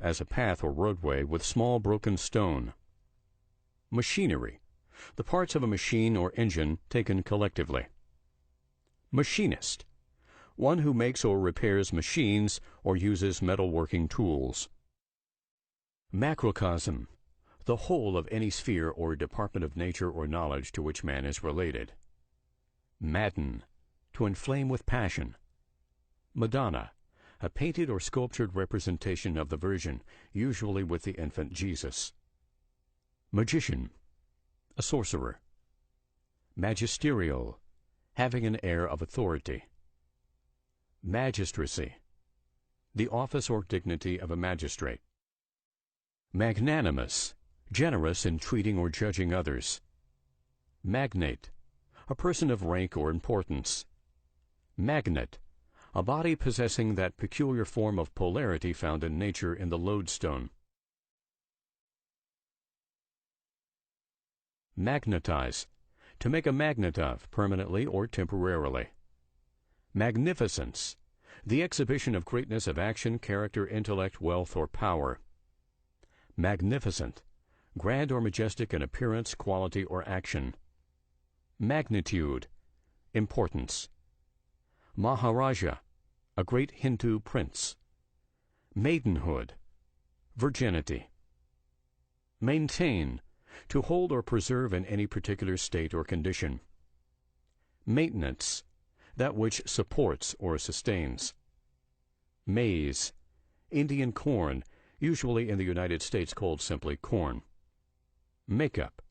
as a path or roadway with small broken stone. Machinery, the parts of a machine or engine taken collectively. Machinist, one who makes or repairs machines or uses metalworking tools. Macrocosm, the whole of any sphere or department of nature or knowledge to which man is related. Madden, to inflame with passion. Madonna, a painted or sculptured representation of the Virgin, usually with the infant Jesus. Magician, a sorcerer. Magisterial, having an air of authority. Magistracy, the office or dignity of a magistrate. Magnanimous, generous in treating or judging others. Magnate, a person of rank or importance. Magnet, a body possessing that peculiar form of polarity found in nature in the lodestone. Magnetize, to make a magnet of, permanently or temporarily. Magnificence, the exhibition of greatness of action, character, intellect, wealth, or power. Magnificent, grand or majestic in appearance, quality, or action. Magnitude, importance. Maharaja, a great Hindu prince. Maidenhood, virginity. Maintain, to hold or preserve in any particular state or condition. Maintenance, that which supports or sustains. Maize, Indian corn, usually in the United States called simply corn. Makeup,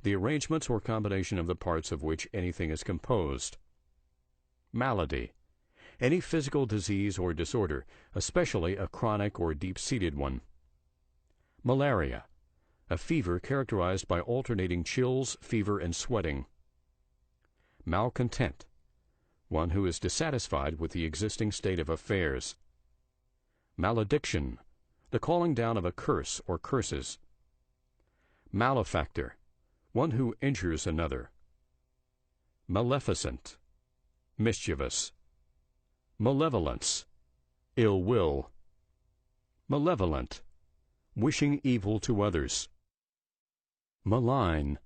the arrangements or combination of the parts of which anything is composed. Malady, any physical disease or disorder, especially a chronic or deep-seated one. Malaria, a fever characterized by alternating chills, fever, and sweating. Malcontent, one who is dissatisfied with the existing state of affairs. Malediction, the calling down of a curse or curses. Malefactor, one who injures another. Maleficent, mischievous. Malevolence, ill will. Malevolent, wishing evil to others. Malign,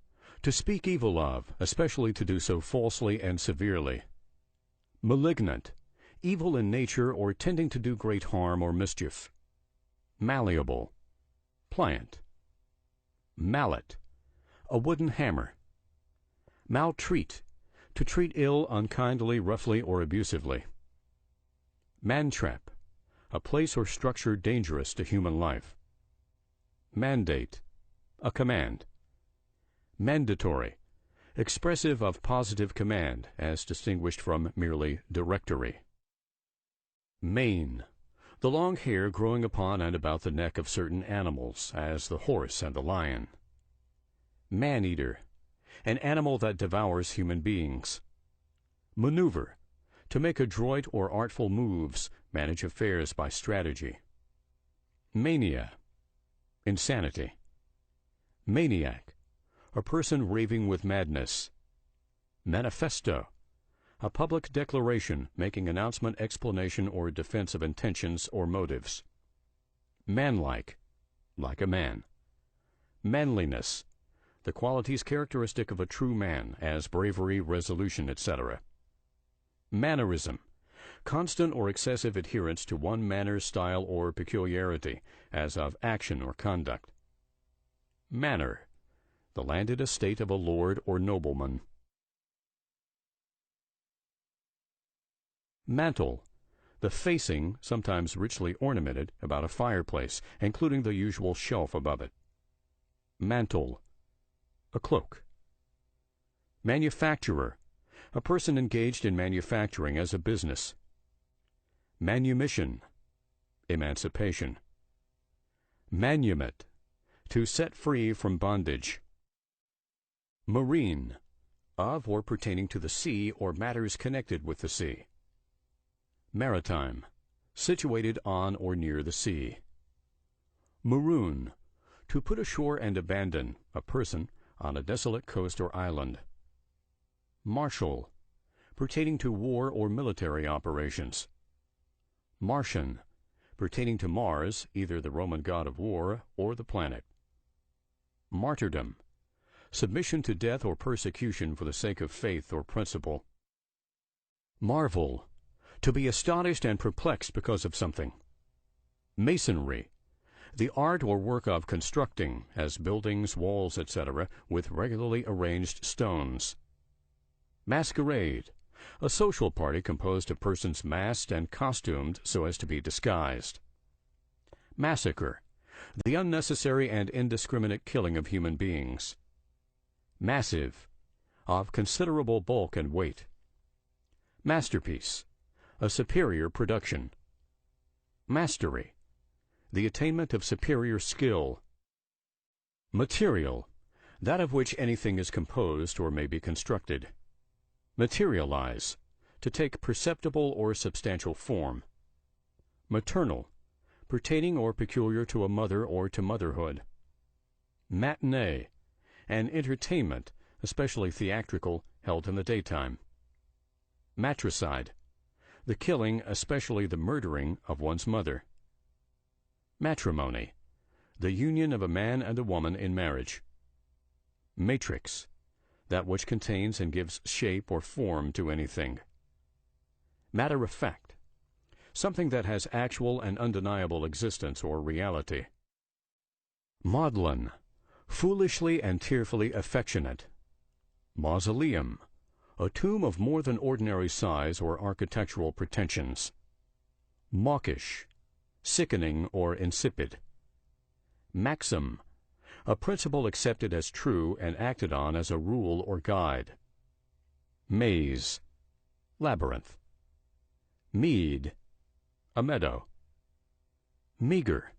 to speak evil of, especially to do so falsely and severely. Malignant, evil in nature or tending to do great harm or mischief. Malleable, pliant. Mallet, a wooden hammer. Maltreat, to treat ill, unkindly, roughly, or abusively. Mantrap, a place or structure dangerous to human life. Mandate, a command. Mandatory, expressive of positive command, as distinguished from merely directory. Mane, the long hair growing upon and about the neck of certain animals, as the horse and the lion. Man-eater, an animal that devours human beings. Maneuver, to make adroit or artful moves, manage affairs by strategy. Mania, insanity. Maniac, a person raving with madness. Manifesto, a public declaration making announcement, explanation, or defense of intentions or motives. Manlike, like a man. Manliness, the qualities characteristic of a true man, as bravery, resolution, etc. Mannerism, constant or excessive adherence to one manner, style, or peculiarity, as of action or conduct. Manor, the landed estate of a lord or nobleman. Mantle, the facing, sometimes richly ornamented, about a fireplace, including the usual shelf above it. Mantle, a cloak. Manufacturer, a person engaged in manufacturing as a business. Manumission, emancipation. Manumit, to set free from bondage. Marine, of or pertaining to the sea or matters connected with the sea. Maritime, situated on or near the sea. Maroon, to put ashore and abandon, a person, on a desolate coast or island. Martial, pertaining to war or military operations. Martian, pertaining to Mars, either the Roman god of war or the planet. Martyrdom, submission to death or persecution for the sake of faith or principle. Marvel, to be astonished and perplexed because of something. Masonry, the art or work of constructing, as buildings, walls, etc., with regularly arranged stones. Masquerade, a social party composed of persons masked and costumed so as to be disguised. Massacre, the unnecessary and indiscriminate killing of human beings. Massive, of considerable bulk and weight. Masterpiece, a superior production. Mastery, the attainment of superior skill. Material, that of which anything is composed or may be constructed. Materialize, to take perceptible or substantial form. Maternal, pertaining or peculiar to a mother or to motherhood. Matinee, an entertainment, especially theatrical, held in the daytime. Matricide, the killing, especially the murdering, of one's mother. Matrimony, the union of a man and a woman in marriage. Matrix, that which contains and gives shape or form to anything. Matter of fact, something that has actual and undeniable existence or reality. Maudlin, foolishly and tearfully affectionate. Mausoleum, a tomb of more than ordinary size or architectural pretensions. Mawkish, sickening or insipid. Maxim, a principle accepted as true and acted on as a rule or guide. Maze, labyrinth. Mead, a meadow. Meager,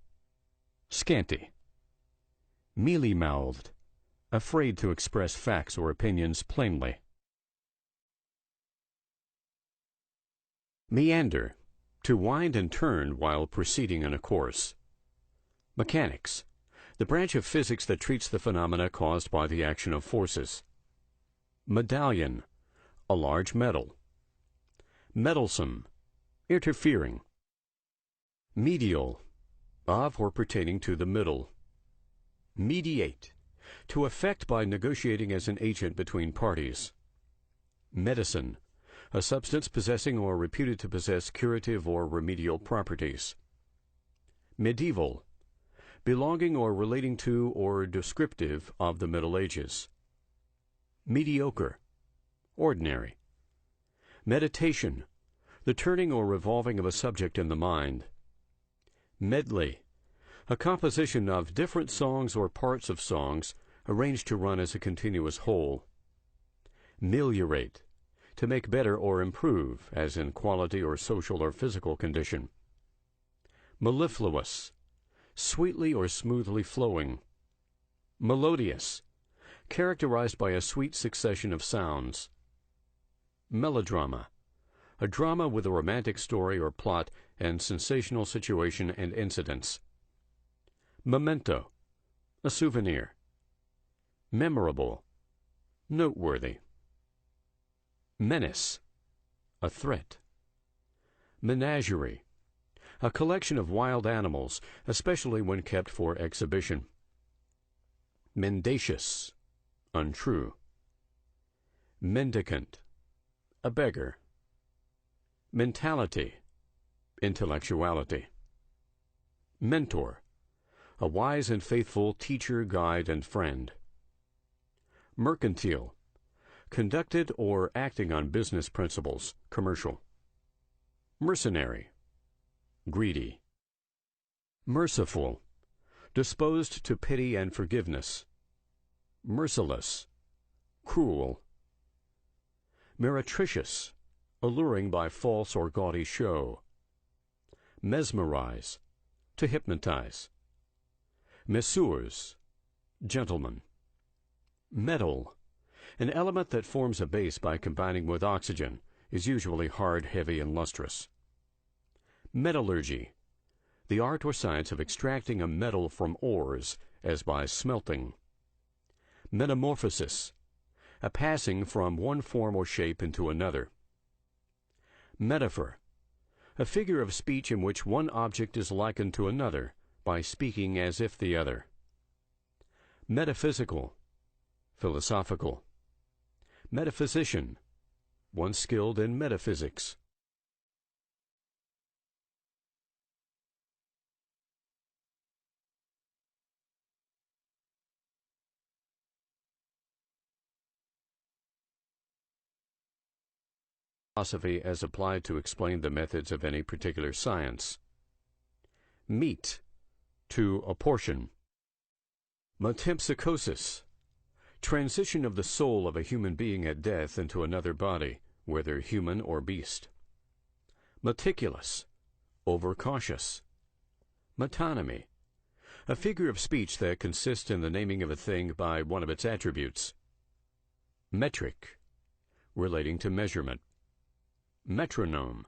scanty. Mealy-mouthed, afraid to express facts or opinions plainly. Meander, to wind and turn while proceeding in a course. Mechanics, the branch of physics that treats the phenomena caused by the action of forces. Medallion, a large medal. Meddlesome, interfering. Medial, of or pertaining to the middle. Mediate, to effect by negotiating as an agent between parties. Medicine, a substance possessing or reputed to possess curative or remedial properties. Medieval, belonging or relating to or descriptive of the Middle Ages. Mediocre, ordinary. Meditation, the turning or revolving of a subject in the mind. Medley, a composition of different songs or parts of songs arranged to run as a continuous whole. Meliorate, to make better or improve, as in quality or social or physical condition. Mellifluous, sweetly or smoothly flowing. Melodious, characterized by a sweet succession of sounds. Melodrama, a drama with a romantic story or plot and sensational situation and incidents. Memento, a souvenir. Memorable, noteworthy. Menace, a threat. Menagerie, a collection of wild animals, especially when kept for exhibition. Mendacious, untrue. Mendicant, a beggar. Mentality, intellectuality. Mentor, a wise and faithful teacher, guide, and friend. Mercantile, conducted or acting on business principles, commercial. Mercenary, greedy. Merciful, disposed to pity and forgiveness. Merciless, cruel. Meretricious, alluring by false or gaudy show. Mesmerize, to hypnotize. Messieurs, gentlemen. Metal, an element that forms a base by combining with oxygen, is usually hard, heavy, and lustrous. Metallurgy, the art or science of extracting a metal from ores, as by smelting. Metamorphosis, a passing from one form or shape into another. Metaphor, A figure of speech in which one object is likened to another by speaking as if the other. Metaphysical, philosophical. Metaphysician, one skilled in metaphysics. Philosophy as applied to explain the methods of any particular science. Meet, to apportion. Metempsychosis, transition of the soul of a human being at death into another body, whether human or beast. Meticulous, overcautious. Metonymy, a figure of speech that consists in the naming of a thing by one of its attributes. Metric, relating to measurement. Metronome,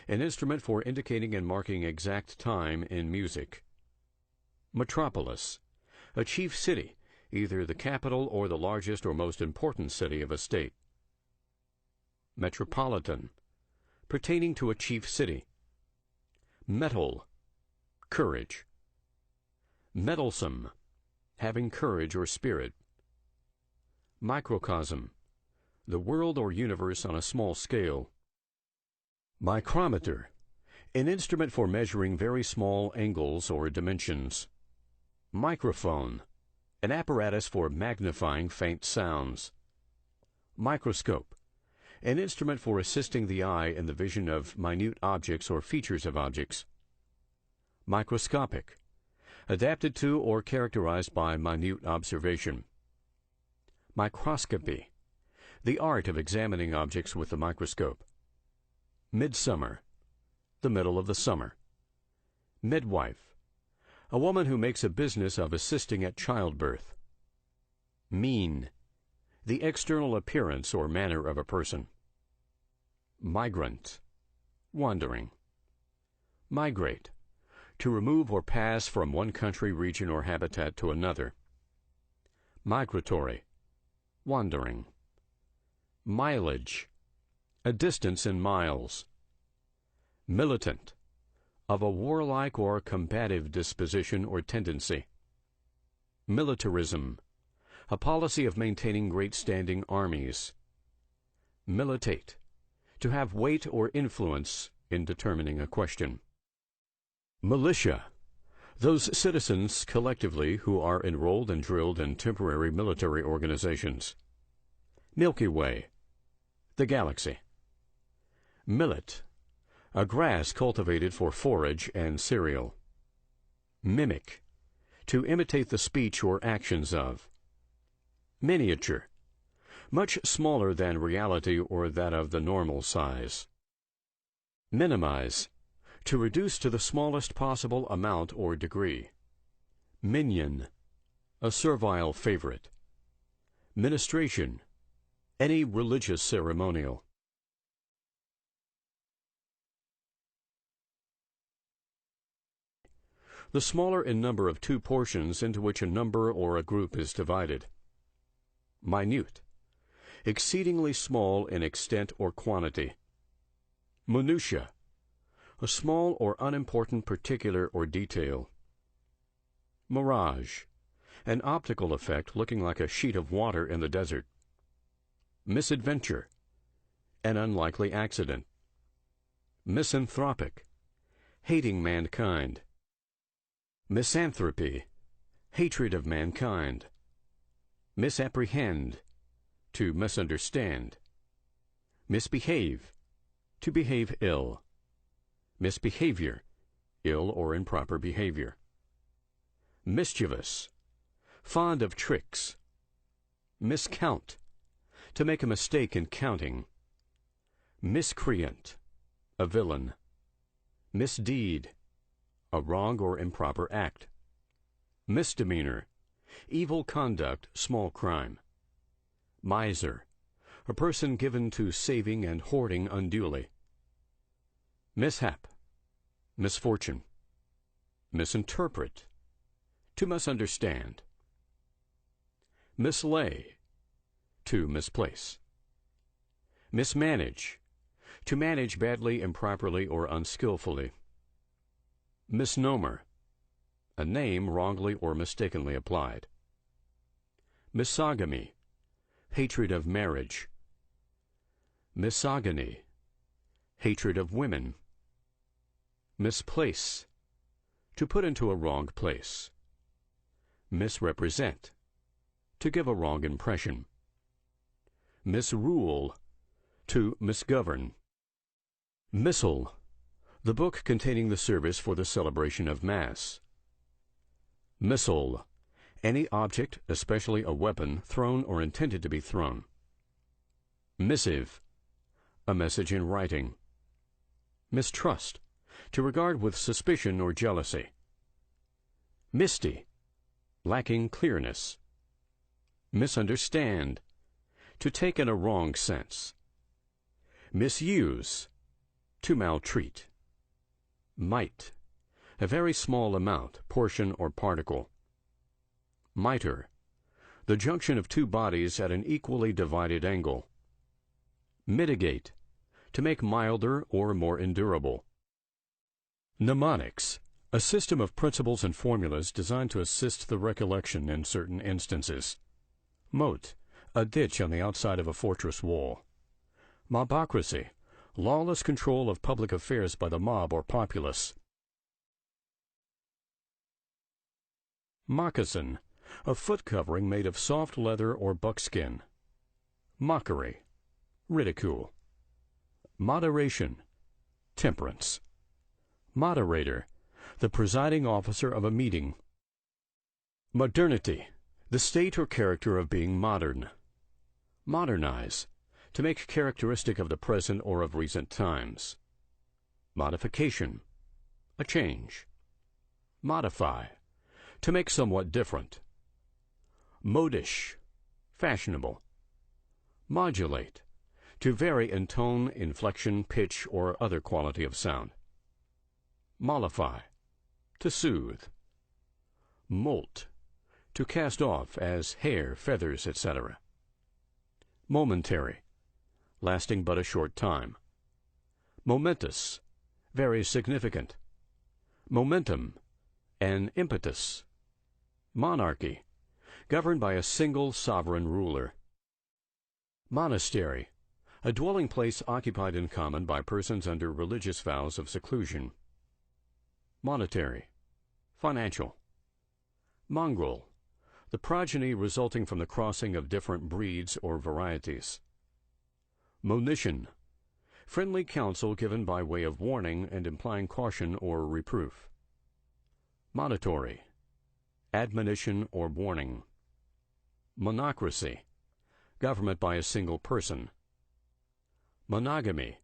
an instrument for indicating and marking exact time in music. Metropolis, a chief city, either the capital or the largest or most important city of a state. Metropolitan, pertaining to a chief city. Mettle, courage. Mettlesome, having courage or spirit. Microcosm, the world or universe on a small scale. Micrometer, an instrument for measuring very small angles or dimensions. Microphone, an apparatus for magnifying faint sounds. Microscope, an instrument for assisting the eye in the vision of minute objects or features of objects. Microscopic, adapted to or characterized by minute observation. Microscopy, the art of examining objects with the microscope. Midsummer, the middle of the summer. Midwife, a woman who makes a business of assisting at childbirth. Mean, the external appearance or manner of a person. Migrant, wandering. Migrate, to remove or pass from one country, region, or habitat to another. Migratory, wandering. Mileage, a distance in miles. Militant, of a warlike or combative disposition or tendency. Militarism, a policy of maintaining great standing armies. Militate, to have weight or influence in determining a question. Militia, those citizens collectively who are enrolled and drilled in temporary military organizations. Milky Way, the galaxy. Millet, a grass cultivated for forage and cereal. Mimic, to imitate the speech or actions of. Miniature, much smaller than reality or that of the normal size. Minimize, to reduce to the smallest possible amount or degree. Minion, a servile favorite. Ministration, any religious ceremonial. The smaller in number of two portions into which a number or a group is divided. Minute, exceedingly small in extent or quantity. Minutia, a small or unimportant particular or detail. Mirage, an optical effect looking like a sheet of water in the desert. Misadventure, an unlikely accident. Misanthropic, hating mankind. Misanthropy, hatred of mankind. Misapprehend, to misunderstand. Misbehave, to behave ill. Misbehavior, ill or improper behavior. Mischievous, fond of tricks. Miscount, to make a mistake in counting. Miscreant, a villain. Misdeed, a wrong or improper act. Misdemeanor, evil conduct, small crime. Miser, a person given to saving and hoarding unduly. Mishap, misfortune. Misinterpret, to misunderstand. Mislay, to misplace. Mismanage, to manage badly, improperly, or unskillfully. Misnomer, a name wrongly or mistakenly applied. Misogamy, hatred of marriage. Misogyny, hatred of women. Misplace, to put into a wrong place. Misrepresent, to give a wrong impression. Misrule, to misgovern. Missal, the book containing the service for the celebration of Mass. Missile, any object, especially a weapon, thrown or intended to be thrown. Missive, a message in writing. Mistrust, to regard with suspicion or jealousy. Misty, lacking clearness. Misunderstand, to take in a wrong sense. Misuse, to maltreat. Mite, a very small amount, portion, or particle. Miter, the junction of two bodies at an equally divided angle. Mitigate, to make milder or more endurable. Mnemonics, a system of principles and formulas designed to assist the recollection in certain instances. Moat, a ditch on the outside of a fortress wall. Mobocracy, lawless control of public affairs by the mob or populace. Moccasin, a foot covering made of soft leather or buckskin. Mockery, ridicule. Moderation, temperance. Moderator, the presiding officer of a meeting. Modernity, the state or character of being modern. Modernize, to make characteristic of the present or of recent times. Modification, a change. Modify, to make somewhat different. Modish, fashionable. Modulate, to vary in tone, inflection, pitch, or other quality of sound. Mollify, to soothe. Molt, to cast off, as hair, feathers, etc. Momentary, lasting but a short time. Momentous, very significant. Momentum, an impetus. Monarchy, governed by a single sovereign ruler. Monastery, a dwelling place occupied in common by persons under religious vows of seclusion. Monetary, financial. Mongrel, the progeny resulting from the crossing of different breeds or varieties. Monition, friendly counsel given by way of warning and implying caution or reproof. Monitory, admonition or warning. Monocracy, government by a single person. Monogamy,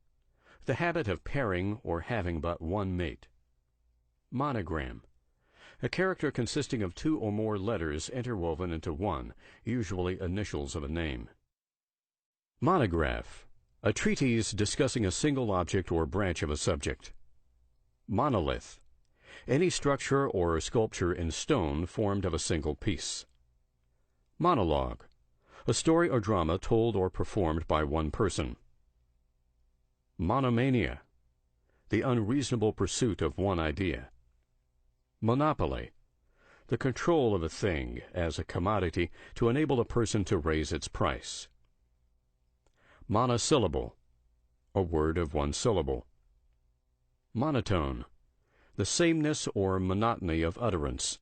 the habit of pairing or having but one mate. Monogram, a character consisting of two or more letters interwoven into one, usually initials of a name. Monograph, a treatise discussing a single object or branch of a subject. Monolith, any structure or sculpture in stone formed of a single piece. Monologue, a story or drama told or performed by one person. Monomania, the unreasonable pursuit of one idea. Monopoly, the control of a thing as a commodity to enable a person to raise its price. Monosyllable, a word of one syllable. Monotone, the sameness or monotony of utterance.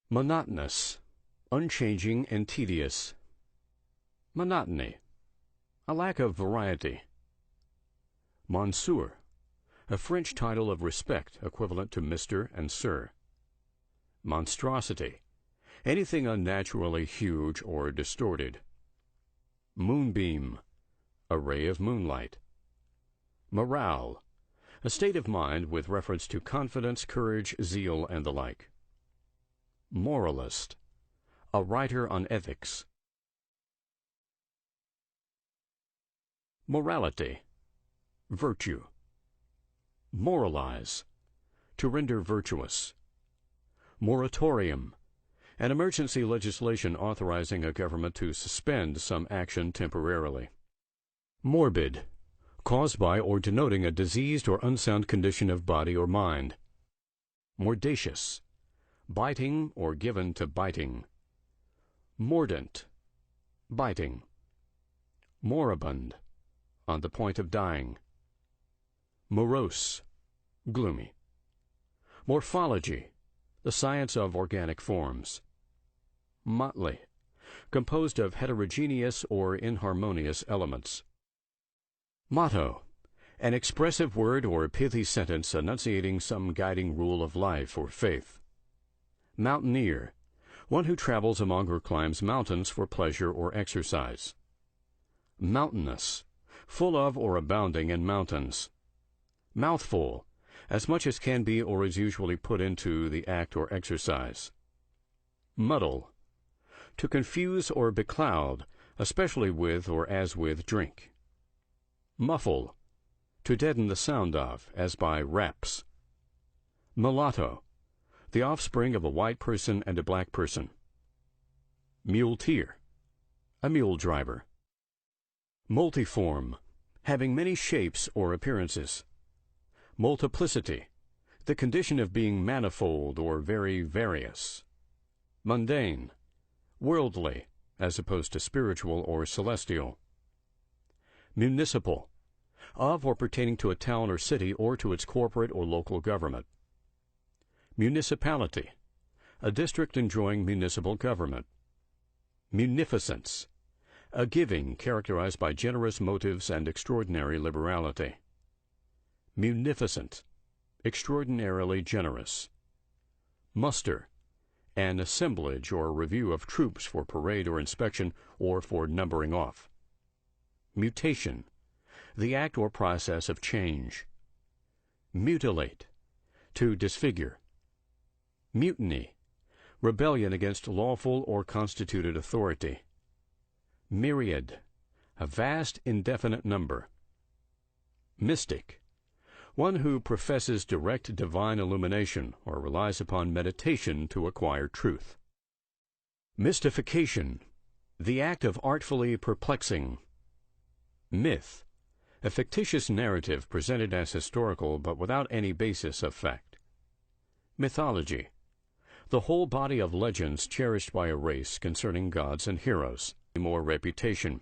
Monotonous, unchanging and tedious. Monotony, a lack of variety. Monsieur, a French title of respect equivalent to Mr. and Sir. Monstrosity, anything unnaturally huge or distorted. Moonbeam, a ray of moonlight. Morale, a state of mind with reference to confidence, courage, zeal, and the like. Moralist, a writer on ethics. Morality, virtue. Moralize, to render virtuous. Moratorium, an emergency legislation authorizing a government to suspend some action temporarily. Morbid, caused by or denoting a diseased or unsound condition of body or mind. Mordacious, biting or given to biting. Mordant, biting. Moribund, on the point of dying. Morose, gloomy. Morphology, the science of organic forms. Motley, composed of heterogeneous or inharmonious elements. Motto, an expressive word or pithy sentence enunciating some guiding rule of life or faith. Mountaineer, one who travels among or climbs mountains for pleasure or exercise. Mountainous, full of or abounding in mountains. Mouthful, as much as can be or is usually put into the act or exercise. Muddle, to confuse or becloud, especially with or as with drink. Muffle, to deaden the sound of, as by raps. Mulatto, the offspring of a white person and a black person. Muleteer, a mule driver. Multiform, having many shapes or appearances. Multiplicity, the condition of being manifold or very various. Mundane, worldly, as opposed to spiritual or celestial. Municipal, of or pertaining to a town or city or to its corporate or local government. Municipality, a district enjoying municipal government. Munificence, a giving characterized by generous motives and extraordinary liberality. Munificent, extraordinarily generous. Muster, an assemblage or review of troops for parade or inspection or for numbering off. Mutation, the act or process of change. Mutilate, to disfigure. Mutiny, rebellion against lawful or constituted authority. Myriad, a vast indefinite number. Mystic, one who professes direct divine illumination or relies upon meditation to acquire truth. Mystification, the act of artfully perplexing. Myth, a fictitious narrative presented as historical but without any basis of fact. Mythology, the whole body of legends cherished by a race concerning gods and heroes, more reputation.